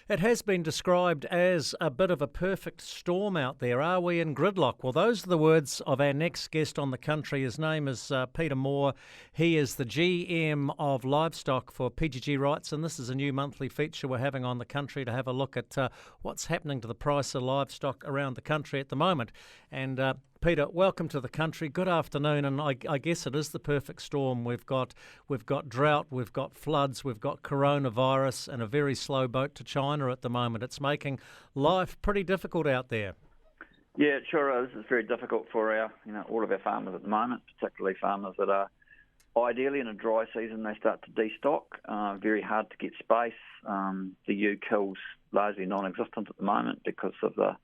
It has been described as a bit of a perfect storm out there. Are we in gridlock? Well, those are the words of our next guest on the country. His name is Peter Moore. He is the GM of Livestock for PGG Wrightson. This is a new monthly feature we're having on the country to have a look at what's happening to the price of livestock around the country at the moment. And Peter, welcome to the country. Good afternoon, and I guess it is the perfect storm. We've got drought, we've got floods, we've got coronavirus, and a very slow boat to China at the moment. It's making life pretty difficult out there. Yeah, it sure is. It's very difficult for all of our farmers at the moment, particularly farmers that are ideally in a dry season. They start to destock. Very hard to get space. The ewe kill's largely non-existent at the moment because of the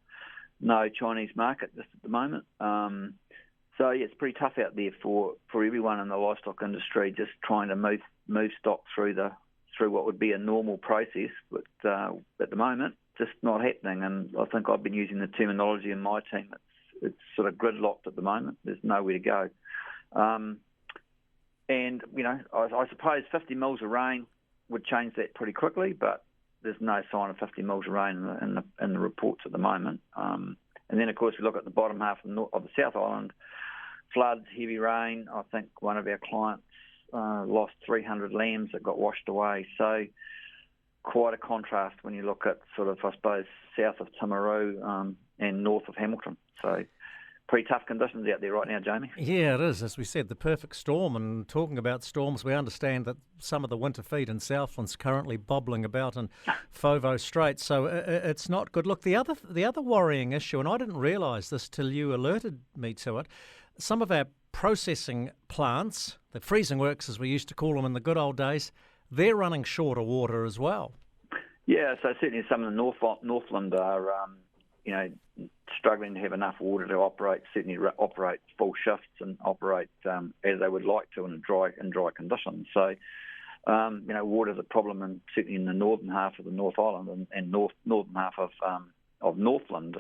no Chinese market just at the moment. So yeah, it's pretty tough out there for everyone in the livestock industry, just trying to move stock through what would be a normal process, but at the moment, just not happening. And I think I've been using the terminology in my team. It's sort of gridlocked at the moment. There's nowhere to go. And I suppose 50 mils of rain would change that pretty quickly, but there's no sign of 50 mils of rain in the reports at the moment. And then, of course, we look at the bottom half of the South Island, floods, heavy rain. I think one of our clients lost 300 lambs that got washed away. So quite a contrast when you look at sort of, I suppose, south of Timaru and north of Hamilton. So pretty tough conditions out there right now, Jamie. Yeah, it is. As we said, the perfect storm. And talking about storms, we understand that some of the winter feed in Southland's currently bobbling about in Fovo Strait. So it's not good. Look, the other worrying issue, and I didn't realise this till you alerted me to it, some of our processing plants, the freezing works as we used to call them in the good old days, they're running short of water as well. Yeah, so certainly some of the Northland are, struggling to have enough water to operate, certainly operate full shifts and operate as they would like to in dry conditions. So, water is a problem, certainly in the northern half of the North Island and northern half of Northland.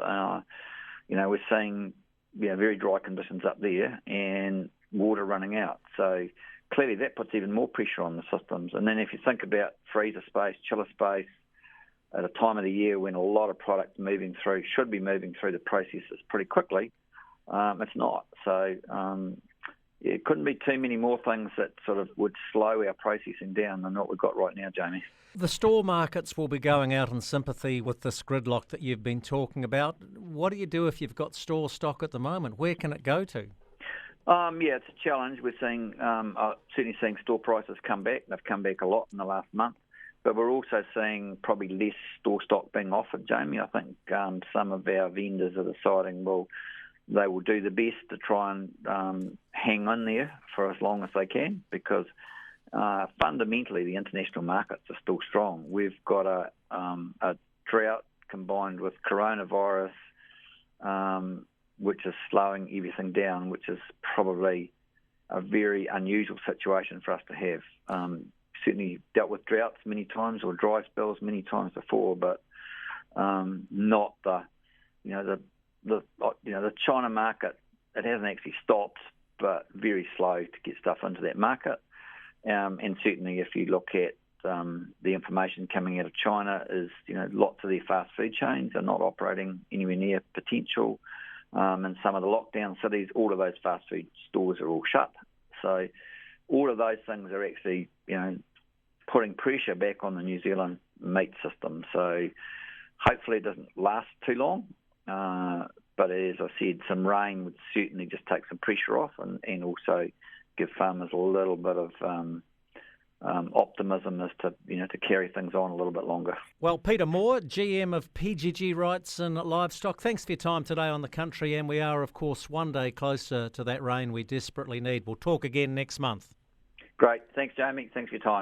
We're seeing very dry conditions up there and water running out. So clearly that puts even more pressure on the systems. And then if you think about freezer space, chiller space, at a time of the year when a lot of product should be moving through the processes pretty quickly, it's not. So it couldn't be too many more things that sort of would slow our processing down than what we've got right now, Jamie. The store markets will be going out in sympathy with this gridlock that you've been talking about. What do you do if you've got store stock at the moment? Where can it go to? It's a challenge. We're certainly seeing store prices come back. They've come back a lot in the last month. But we're also seeing probably less store stock being offered, Jamie. I think some of our vendors are deciding, they will do the best to try and hang on there for as long as they can, because fundamentally the international markets are still strong. We've got a drought combined with coronavirus, which is slowing everything down, which is probably a very unusual situation for us to have. Certainly dealt with droughts many times or dry spells many times before, but not the China market. It hasn't actually stopped, but very slow to get stuff into that market. And certainly, if you look at the information coming out of China, is lots of their fast food chains are not operating anywhere near potential. And some of the lockdown cities, all of those fast food stores are all shut. So all of those things are actually putting pressure back on the New Zealand meat system. So hopefully it doesn't last too long. But as I said, some rain would certainly just take some pressure off and also give farmers a little bit of optimism as to to carry things on a little bit longer. Well, Peter Moore, GM of PGG Wrightson Livestock, thanks for your time today on the country, and we are, of course, one day closer to that rain we desperately need. We'll talk again next month. Great. Thanks, Jamie. Thanks for your time.